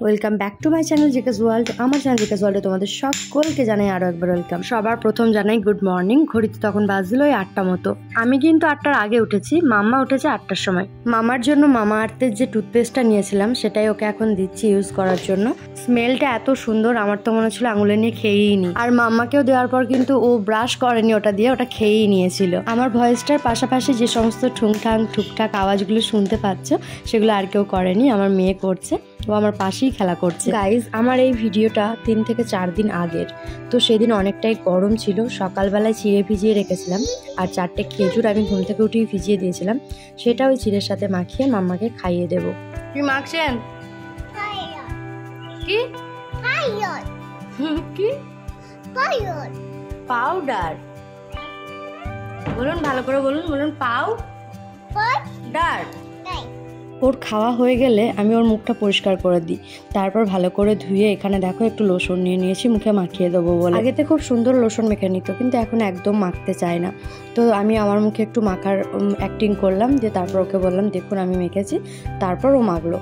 Welcome back to my channel GK's world. আমার channel জিকেস ওয়ার্ল্ডে তোমাদের সকলকে জানাই আরও একবার ওয়েলকাম। সবার প্রথম জানাই গুড মর্নিং। ঘড়িতে তখন বাজছিল ওই 8টা মতো। আমি কিন্তু 8টার আগে উঠেছি, মাম্মা উঠেছে 8টার সময়। মামার জন্য মামা আর্থের যে টুথপেস্টটা নিয়েছিলাম সেটাই ওকে এখন দিচ্ছি ইউজ করার জন্য। স্মেলটা এত সুন্দর, আমার তো মনে হচ্ছিল আঙুলে নিয়ে খেয়েই নি। আর মাম্মাকেও দেওয়ার পর কিন্তু ও ব্রাশ করেনি ওটা দিয়ে, ওটা খেয়েই নিয়েছিল। আমার ভয়েসটার পাশাপাশি যে সমস্ত ঠুকঠাক আওয়াজগুলো শুনতে পাচ্ছ সেগুলো আর কেউ করেনি, আমার মেয়ে করছে। ও আমার পাশেই খেলা করছে। গাইজ, আমার এই ভিডিওটা 3 থেকে 4 দিন আগের। তো সেদিন অনেকটাই গরম ছিল, সকালবেলায় চিড়ে ভিজিয়ে রেখেছিলাম আর 4টে খেজুর আমি ঘুম থেকে উঠেই ভিজিয়ে দিয়েছিলাম। সেটা ওই চিড়ের সাথে মাখিয়ে মাম্মাকে খাইয়ে দেব। কি মাখছেন? কি কি পাউডার? বলুন ভালো করে বলুন, বলুন পাউডার। ওর খাওয়া হয়ে গেলে আমি ওর মুখটা পরিষ্কার করে দিই, তারপর ভালো করে ধুয়ে এখানে দেখো একটু লোশন নিয়ে নিয়েছি মুখে মাখিয়ে দেবো বলে। আগেতে খুব সুন্দর লোশন মেখে নিত, কিন্তু এখন একদম মাখতে চায় না। তো আমি আমার মুখে একটু মাখার অ্যাক্টিং করলাম, দিয়ে তারপর ওকে বললাম দেখুন আমি মেখেছি, তারপর ও মাখলো।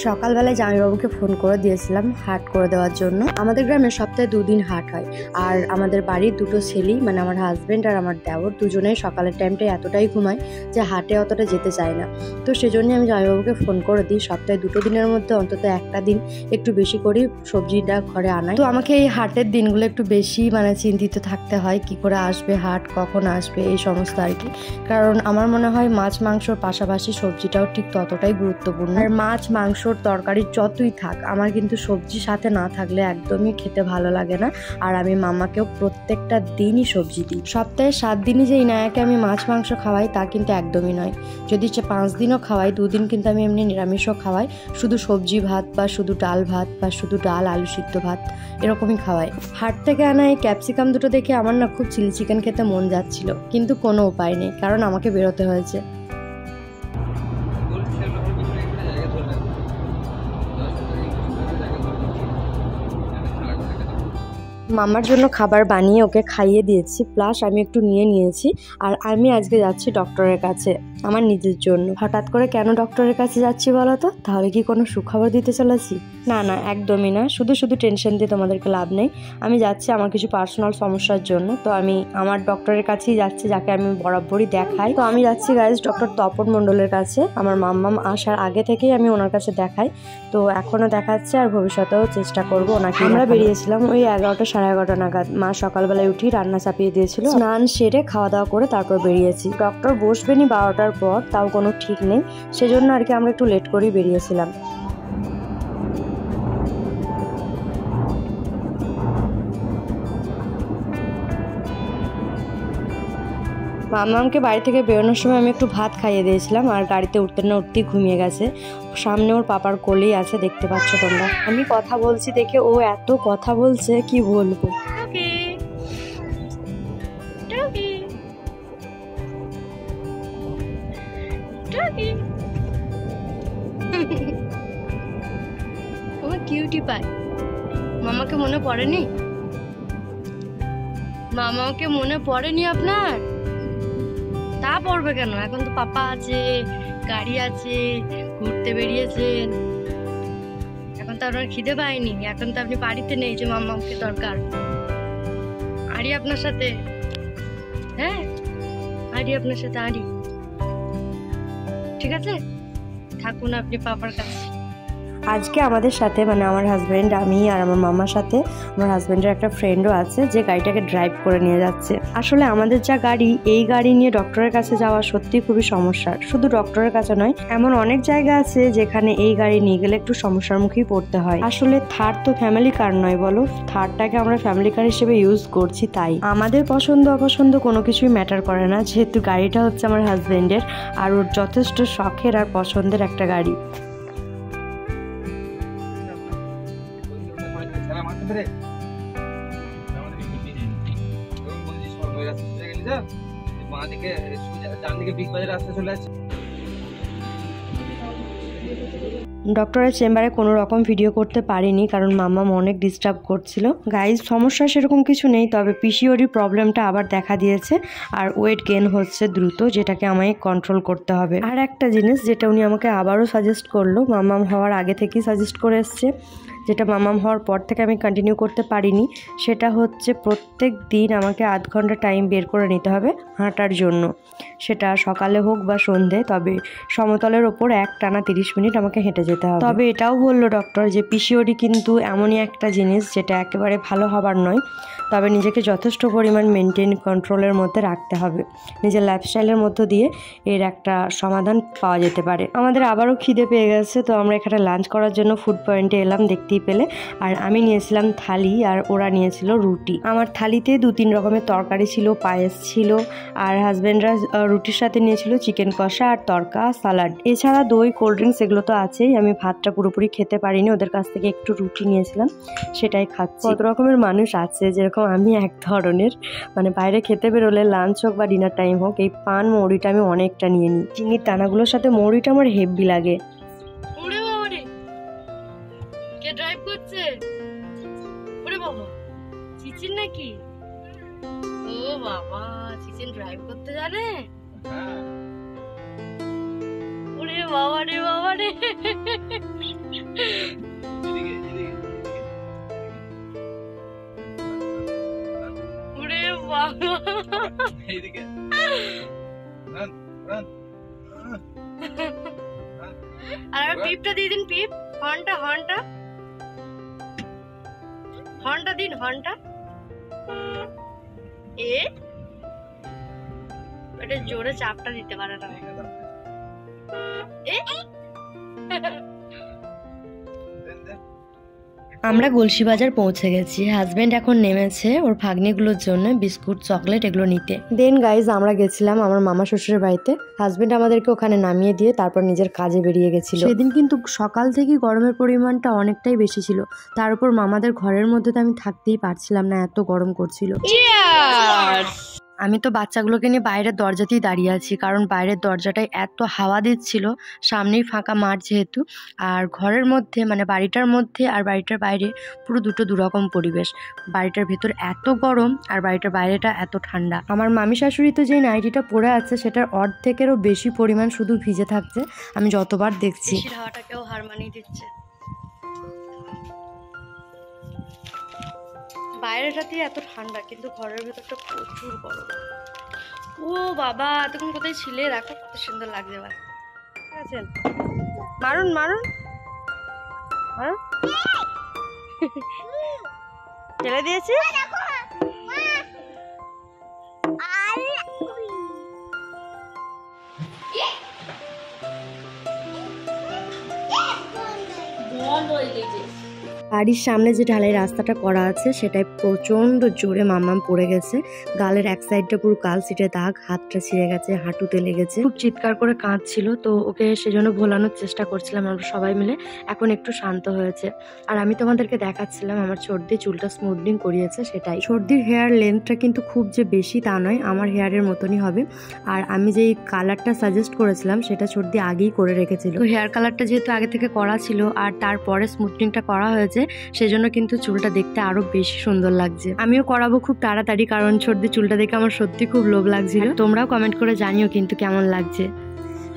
সকালবেলায় জামাইবাবুকে ফোন করে দিয়েছিলাম হাট করে দেওয়ার জন্য। আমাদের গ্রামে সপ্তাহে 2 দিন হাট হয়, আর আমাদের বাড়ির 2টো ছেলেই, মানে আমার হাজব্যান্ড আর আমার দেওর, দুজনেই সকালের টাইমটায় এতটাই ঘুমায় যে হাটে অতটা যেতে চায় না। তো সেজন্যই আমি জামাইবাবুকে ফোন করে দিই সপ্তাহে 2টো দিনের মধ্যে অন্তত একটা দিন একটু বেশি করেই সবজিটা ঘরে আনাই। তো আমাকে এই হাটের দিনগুলো একটু বেশি চিন্তিত থাকতে হয়, কি করে আসবে হাট, কখন আসবে, এই সমস্ত আর কি। কারণ আমার মনে হয় মাছ মাংসর পাশাপাশি সবজিটাও ঠিক ততটাই গুরুত্বপূর্ণ। আর মাছ মাংস তরকারি যতই থাক, আমার কিন্তু সবজি সাথে না থাকলে একদমই খেতে ভালো লাগে না। আর আমি মামাকেও প্রত্যেকটা দিনই সবজি দিই। সপ্তাহে 7 দিনই যে ইনায়াকে আমি মাছ মাংস খাওয়াই তা কিন্তু একদমই নয়। যদি 5 দিনও খাওয়াই, 2 দিন কিন্তু আমি এমনি নিরামিষও খাওয়াই, শুধু সবজি ভাত বা শুধু ডাল ভাত বা শুধু ডাল আলু সিদ্ধ ভাত এরকমই খাওয়াই। হাট থেকে আনা এই ক্যাপসিকাম দুটো দেখে আমার না খুব চিলি চিকেন খেতে মন যাচ্ছিল, কিন্তু কোনো উপায় নেই, কারণ আমাকে বেরোতে হয়েছে। মামার জন্য খাবার বানিয়ে ওকে খাইয়ে দিয়েছি, প্লাস আমি একটু নিয়ে নিয়েছি। আর আমি আজকে যাচ্ছি ডক্টরের কাছে আমার নিজের জন্য। হঠাৎ করে কেন ডক্টরের কাছে যাচ্ছি বলো তো? তাহলে কি কোনো সুখবর দিতে চলেছি? না না, একদমই না। শুধু টেনশন দিয়ে তোমাদেরকে লাভ নেই। আমি যাচ্ছি আমার কিছু পার্সোনাল সমস্যার জন্য। তো আমি আমার ডক্টরের কাছেই যাচ্ছি, যাকে আমি বরাবরই দেখাই। তো আমি যাচ্ছি গাইজ ডক্টর তপন মণ্ডলের কাছে। আমার মাম্মাম আসার আগে থেকেই আমি ওনার কাছে দেখাই, তো এখনও দেখাচ্ছে আর ভবিষ্যতেও চেষ্টা করবো ওনাকে। আমরা বেরিয়েছিলাম ওই 11টা সাড়ে 11টা নাগাদ। মা সকালবেলায় উঠি রান্না চাপিয়ে দিয়েছিল, স্নান সেরে খাওয়া দাওয়া করে তারপর বেরিয়েছি। ডক্টর বসবেনি 12টার পর, তাও কোনো ঠিক নেই, সেজন্য আর কি আমরা একটু লেট করেই বেরিয়েছিলাম। মামাকে বাড়ি থেকে বেরোনোর সময় আমি একটু ভাত খাইয়ে দিয়েছিলাম, আর গাড়িতে উঠতে না উঠতেই ঘুমিয়ে গেছে। সামনে ওর পাপার কোলেই আছে, দেখতে পাচ্ছ তোমরা। আমি কথা বলছি দেখে ও এত কথা বলছে কি বলবো। আমার কিউটি পাই। মামাকে মনে পড়েনি? মামাকে মনে পড়েনি আপনার? তা পড়বে কেন, এখন তো পাপা আছে, গাড়ি আছে, ঘুরতে বেরিয়েছেন। এখন তো আপনার খিদে পায়নি, এখন তো আপনি বাড়িতে নেই যে মামাকে দরকার। আরি আপনার সাথে, হ্যাঁ আরি আপনার সাথে, আরি ঠিক আছে, থাকুন আপনি পাপার কাছে। আজকে আমাদের সাথে আমার হাজব্যান্ড, আমি আর আমার মামার সাথে আমার হাজব্যান্ডের একটা ফ্রেন্ডও আছে যে গাড়িটাকে ড্রাইভ করে নিয়ে যাচ্ছে। আসলে আমাদের যা গাড়ি, এই গাড়ি নিয়ে ডক্টরের কাছে যাওয়া সত্যি খুবই সমস্যার। শুধু ডক্টরের কাছে নয়, এমন অনেক জায়গা আছে যেখানে এই গাড়ি নিয়ে গেলে একটু সমস্যার মুখেই পড়তে হয়। আসলে থার তো ফ্যামিলি কার নয় বলো, থারটাকে আমরা ফ্যামিলি কার হিসেবে ইউজ করছি, তাই আমাদের পছন্দ অপছন্দ কোনো কিছুই ম্যাটার করে না, যেহেতু গাড়িটা হচ্ছে আমার হাজব্যান্ডের আর ওর যথেষ্ট শখের আর পছন্দের একটা গাড়ি। ডান দিকে বিগ বাজার রাস্তা চলে আসছে। ডক্টরের চেম্বারে কোনো রকম ভিডিও করতে পারিনি, কারণ মাম্মাম অনেক ডিস্টার্ব করছিল। গাইজ, সমস্যা সেরকম কিছু নেই, তবে পিসিওডি প্রবলেমটা আবার দেখা দিয়েছে আর ওয়েট গেইন হচ্ছে দ্রুত, যেটাকে আমায় কন্ট্রোল করতে হবে। আর একটা জিনিস যেটা উনি আমাকে আবারও সাজেস্ট করলো, মাম্মাম হওয়ার আগে থেকেই সাজেস্ট করে এসছে, যেটা মাম্মাম হওয়ার পর থেকে আমি কন্টিনিউ করতে পারিনি, সেটা হচ্ছে প্রত্যেক দিন আমাকে আধ ঘন্টা টাইম বের করে নিতে হবে হাঁটার জন্য। সেটা সকালে হোক বা সন্ধে, তবে সমতলের ওপর টানা 30 মিনিট আমাকে হেঁটে যেতে হবে। তবে এটাও বললো ডক্টর যে পিসিওডি কিন্তু এমনই একটা জিনিস যেটা একেবারে ভালো হবার নয়, তবে নিজেকে যথেষ্ট পরিমাণ মেনটেন কন্ট্রোলের মধ্যে রাখতে হবে। নিজের লাইফস্টাইলের মধ্য দিয়ে এর একটা সমাধান পাওয়া যেতে পারে। আমাদের আবারও খিদে পেয়ে গেছে, তো আমরা এখানে লাঞ্চ করার জন্য ফুড পয়েন্টে এলাম দেখতেই পেলে। আর আমি নিয়েছিলাম থালি আর ওরা নিয়েছিল রুটি। আমার থালিতে 2-3 রকমের তরকারি ছিল, পায়েস ছিল, আর হাজব্যান্ডরা রুটির সাথে নিয়েছিল চিকেন কষা আর তরকা, সালাড, এছাড়া দই, কোল্ড ড্রিঙ্কস, এগুলো তো আছেই। আমি ভাতটা পুরোপুরি খেতে পারিনি, ওদের কাছ থেকে একটু রুটি নিয়েছিলাম, সেটাই খাচ্ছি। কত রকমের মানুষ আছে, যেরকম আমি এক ধরনের, মানে বাইরে খেতে বেরোলে লাঞ্চ হোক বা ডিনার টাইম হোক, এই পান মৌরিটা আমি অনেকটা নিয়ে নিই। চিনির দানাগুলোর সাথে মৌরিটা আমার হেভি লাগে। কে ড্রাইভ করছে? ওরে বাবা, চিচিন নাকি? ও বাবা, চিচিন ড্রাইভ করতে জানে? ওরে বাবা রে বাবা রে, ওরে বাবা, আর পিপটা দিয়ে দিন, পিপ, হর্নটা হর্নটা হর্নটা দিন, হর্নটা। এটা জোরে চাপটা দিতে পারে না। আমরা গলসি বাজার পৌঁছে গেছি। হাজবেন্ড এখন নেমেছে ওর ভাগ্নিগুলোর জন্য বিস্কুট, চকলেট এগুলো নিতে। দেন গাইজ, আমরা গেছিলাম আমার মামা শ্বশুরের বাড়িতে। হাজবেন্ড আমাদেরকে ওখানে নামিয়ে দিয়ে তারপর নিজের কাজে বেরিয়ে গেছিল। সেদিন কিন্তু সকাল থেকেই গরমের পরিমাণটা অনেকটাই বেশি ছিল, তার উপর মামাদের ঘরের মধ্যে তো আমি থাকতেই পারছিলাম না, এত গরম করছিল। আমি তো বাচ্চাগুলোকে নিয়ে বাইরের দরজাতেই দাঁড়িয়ে আছি, কারণ বাইরের দরজাটায় এত হাওয়া দিচ্ছিল, সামনেই ফাঁকা মাঠ যেহেতু। আর ঘরের মধ্যে, মানে বাড়িটার মধ্যে আর বাড়িটার বাইরে পুরো দুরকম পরিবেশ। বাড়িটার ভেতর এত গরম আর বাড়িটার বাইরেটা এত ঠান্ডা। আমার মামি শাশুড়ি তো যে নাইটিটা পরে আছে সেটার অর্ধেকেরও বেশি পরিমাণ শুধু ভিজে থাকছে, আমি যতবার দেখছি। হাওয়াটাকেও হার মানিয়ে দিচ্ছে। বাইরেটাতে এত ঠান্ডা, কিন্তু ঘরের ভেতরটা প্রচুর গরম। ও বাবা, তুমি কোথায় ছিলে? দেখো কত সুন্দর লাগছে। এবার আছেন, মারুন মারুন মারুন, ফেলে দিয়েছি। বাড়ির সামনে যে ঢালাই রাস্তাটা করা আছে সেটাই প্রচণ্ড জোরে মাম্মাম পড়ে গেছে। গালের এক সাইডটা পুরো কাল সিটে দাগ, হাতটা ছিঁড়ে গেছে, হাঁটুতে লেগেছে, খুব চিৎকার করে কাঁদছিল। তো ওকে সেজন্য ভোলানোর চেষ্টা করছিলাম আমরা সবাই মিলে। এখন একটু শান্ত হয়েছে। আর আমি তোমাদেরকে দেখাচ্ছিলাম আমার সর্দি চুলটা স্মুথনিং করিয়েছে, সেটাই। সর্দির হেয়ার লেন্থটা কিন্তু খুব যে বেশি তা নয়, আমার হেয়ারের মতনই হবে। আর আমি যেই কালারটা সাজেস্ট করেছিলাম সেটা সর্দি আগেই করে রেখেছিল। তো হেয়ার কালারটা যেহেতু আগে থেকে করা ছিল আর তারপরে স্মুথনিংটা করা হয়েছে, সেজন্য কিন্তু চুলটা দেখতে আরো বেশি সুন্দর লাগছে। আমিও করাবো খুব তাড়াতাড়ি, কারণ সর্দি চুলটা দেখে আমার সত্যি খুব লোভ লাগছিল। তোমরাও কমেন্ট করে জানিও কিন্তু কেমন লাগছে।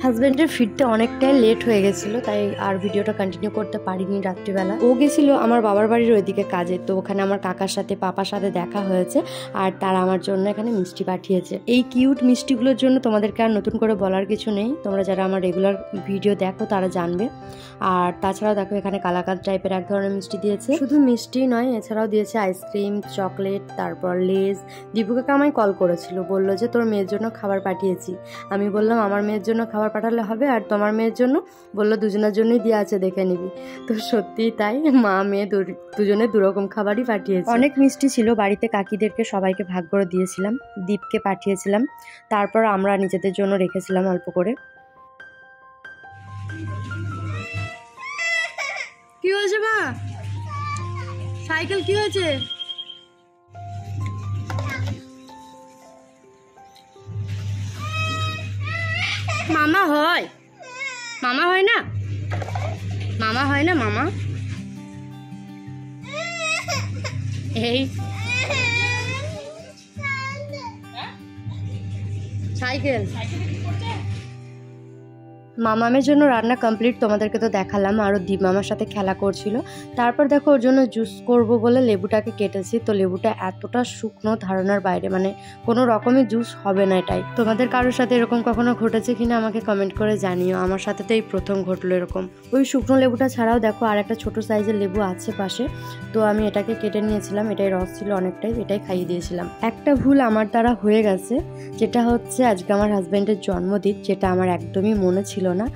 হাজব্যান্ডের ফিরতে অনেকটাই লেট হয়ে গেছিলো, তাই আর ভিডিওটা কন্টিনিউ করতে পারিনি রাত্রিবেলা। ও গেছিলো আমার বাবার বাড়ির ওইদিকে কাজে, তো ওখানে আমার কাকার সাথে পাপার সাথে দেখা হয়েছে, আর তারা আমার জন্য এখানে মিষ্টি পাঠিয়েছে। এই কিউট মিষ্টিগুলোর জন্য তোমাদেরকে আর নতুন করে বলার কিছু নেই, তোমরা যারা আমার রেগুলার ভিডিও দেখো তারা জানবে। আর তাছাড়াও দেখো এখানে কালাকাঁদ টাইপের এক ধরনের মিষ্টি দিয়েছে। শুধু মিষ্টি নয়, এছাড়াও দিয়েছে আইসক্রিম, চকলেট, তারপর লেজ। দীপুকে আমায় কল করেছিল, বললো যে তোর মেয়ের জন্য খাবার পাঠিয়েছি। আমি বললাম আমার মেয়ের জন্য খাবার পাঠালে হবে, আর তোমার মেয়ের জন্য? বললো দুজনের জন্যই দিয়ে আছে, দেখে নিবি। তো সত্যিই তাই, মা মেয়ে দুজনে দুরকম খাবারই পাঠিয়েছে। অনেক মিষ্টি ছিল, বাড়িতে কাকিদেরকে সবাইকে ভাগ করে দিয়েছিলাম, দীপকে পাঠিয়েছিলাম, তারপর আমরা নিজেদের জন্য রেখেছিলাম অল্প করে। কি হয়েছে মা? সাইকেল কি হয়েছে? মামা হয়, মামা হয় না? মামা হয় না মামা? এই সাইকেল। মামামের জন্য রান্না কমপ্লিট, তোমাদেরকে তো দেখালাম। আরও দীপ মামার সাথে খেলা করছিল। তারপর দেখো ওর জন্য জুস করব বলে লেবুটাকে কেটেছি। তো লেবুটা এতটা শুকনো ধারণার বাইরে, মানে কোনো রকমের জুস হবে না এটাই। তোমাদের কারোর সাথে এরকম কখনো ঘটেছে কিনা আমাকে কমেন্ট করে জানিও। আমার সাথে তো এই প্রথম ঘটলো এরকম। ওই শুকনো লেবুটা ছাড়াও দেখো আর একটা ছোটো সাইজের লেবু আছে পাশে, তো আমি এটাকে কেটে নিয়েছিলাম। এটাই রস ছিল অনেকটাই, এটাই খাইয়ে দিয়েছিলাম। একটা ভুল আমার দ্বারা হয়ে গেছে, যেটা হচ্ছে আজকে আমার হাজব্যান্ডের জন্মদিন, যেটা আমার একদমই মনে ছিল না।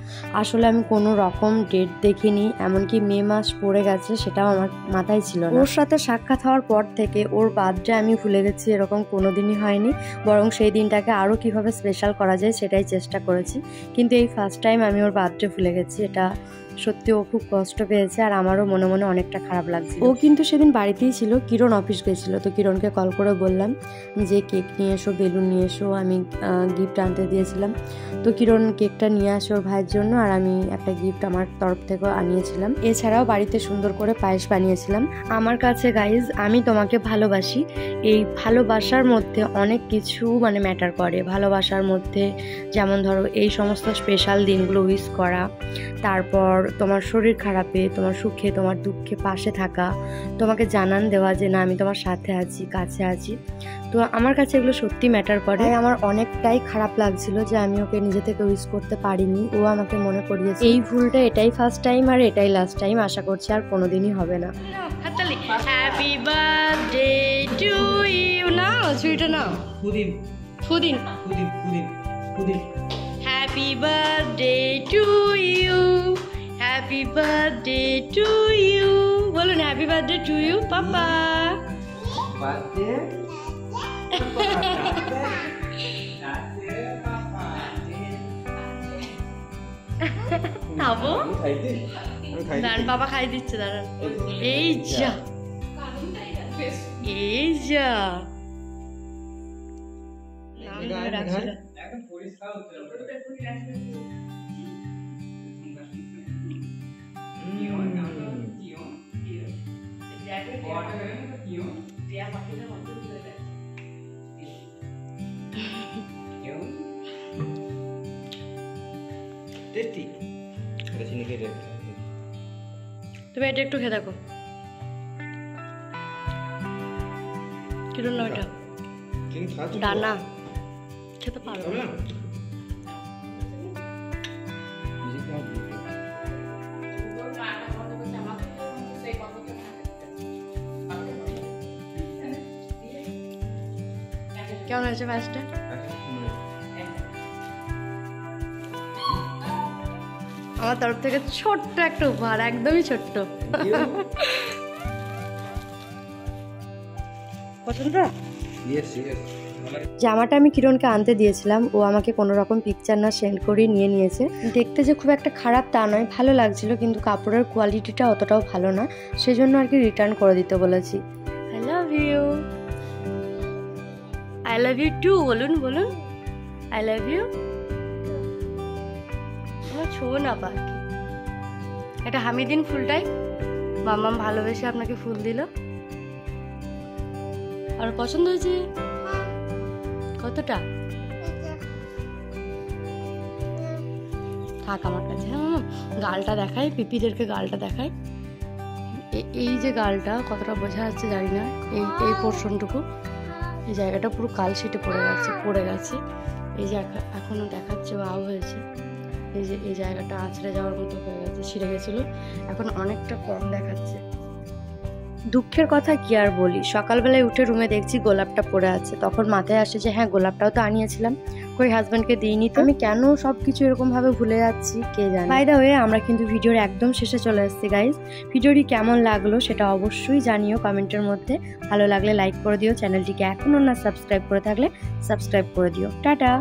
আসলে আমি কোনো রকম ডেট দেখিনি, এমনকি মে মাস পড়ে গেছে সেটাও আমার মাথায় ছিল না। ওর সাথে সাক্ষাৎ হওয়ার পর থেকে ওর বার্থডে আমি ভুলে গেছি, এরকম কোনোদিনই হয়নি। বরং সেই দিনটাকে আরও কিভাবে স্পেশাল করা যায় সেটাই চেষ্টা করেছি, কিন্তু এই ফার্স্ট টাইম আমি ওর বার্থডে ভুলে গেছি। এটা সত্যি ও খুব কষ্ট পেয়েছে, আর আমারও মনে মনে অনেকটা খারাপ লাগছে। ও কিন্তু সেদিন বাড়িতেই ছিল, কিরণ অফিস গেছিলো। তো কিরণকে কল করে বললাম যে কেক নিয়ে এসো, বেলুন নিয়ে এসো, আমি গিফট আনতে দিয়েছিলাম। তো কিরণ কেকটা নিয়ে আসে ওর ভাইয়ের জন্য, আর আমি একটা গিফট আমার তরফ থেকেও আনিয়েছিলাম। এছাড়াও বাড়িতে সুন্দর করে পায়েস বানিয়েছিলাম। আমার কাছে গাইজ, আমি তোমাকে ভালোবাসি, এই ভালোবাসার মধ্যে অনেক কিছু মানে ম্যাটার করে। ভালোবাসার মধ্যে যেমন ধরো এই সমস্ত স্পেশাল দিনগুলো উইশ করা, তারপর তোমার শরীর খারাপে, তোমার সুখে, তোমার দুঃখে পাশে থাকা, তোমাকে জানান দেওয়া যে না আমি তোমার সাথে আছি, কাছে আছি। তো আমার কাছে এগুলো সত্যি ম্যাটার করে। আমার অনেকটাই খারাপ লাগছিল যে আমি ওকে নিজে থেকে উইশ করতে পারিনি। ও আমাকে মনে করিয়েছে। এই ভুলটা এটাই ফার্স্ট টাইম আর এটাই লাস্ট টাইম, আশা করছি আর কোনোদিনই হবে না। Happy birthday to you. নাও সুইটা নাও। ফুদিন ফুদিন ফুদিন ফুদিন ফুদিন। Happy birthday to you, happy birthday to you. বলুন হ্যাপি বার্থডে টু ইউ পাপা। বার্থডে খাবো, দাঁড়ান বাবা খাই দিচ্ছে, দাঁড়ান। এই যা, এই যা তুমি এটা একটু খেয়ে দেখো। কিরণ না এটা ডানা খেতে পারবো না। কেমন হয়েছে পায়েসটা? আমার তরফ থেকে ছোট্ট একটা উপহার, একদমই ছোট্ট। পছন্দ? জামাটা আমি কিরণকে আনতে দিয়েছিলাম, ও আমাকে কোনো রকম পিকচার না সেন্ড করে নিয়ে নিয়েছে। দেখতে যে খুব একটা খারাপ তা নয়, ভালো লাগছিল, কিন্তু কাপড়ের কোয়ালিটিটা অতটাও ভালো না, সেজন্য আর কি রিটার্ন করে দিতে বলেছি। I love you, I love you too. বলুন বলুন আই লাভ ইউ। ছো না বাকি এটা হামিদিন ফুলটাই মাম্মাম ভালোবেসে আপনাকে ফুল দিল। আর পছন্দ হয়েছে কতটা? থাক আমার কাছে। হ্যাঁ গালটা দেখাই, পিপিদেরকে গালটা দেখাই। এই যে গালটা কতটা বোঝা যাচ্ছে জানি না, এই পোর্শনটুকু, এই জায়গাটা পুরো কালশিটে পড়ে গেছে। এই যে এখনো দেখাচ্ছে ভাব হয়েছে, এই যে এই জায়গাটা আঁচড়ে যাওয়ার মতো হয়ে গেছে, ছিঁড়ে গেছিলো, এখন অনেকটা কম দেখাচ্ছে। দুঃখের কথা কি আর বলি, সকালবেলায় উঠে রুমে দেখছি গোলাপটা পড়ে আছে। তখন মাথায় আসে যে হ্যাঁ গোলাপটাও তো আনিয়েছিলাম, কই হাজব্যান্ডকে দিইনি। তো আমি কেন সবকিছু এরকম ভাবে ভুলে যাচ্ছি কে জানে। বাই দ্য ওয়ে আমরা কিন্তু ভিডিওর একদম শেষে চলে আসছি গাইজ। ভিডিওটি কেমন লাগলো সেটা অবশ্যই জানিও কমেন্টের মধ্যে। ভালো লাগলে লাইক করে দিও, চ্যানেলটিকে এখনো না সাবস্ক্রাইব করে থাকলে সাবস্ক্রাইব করে দিও। টাটা।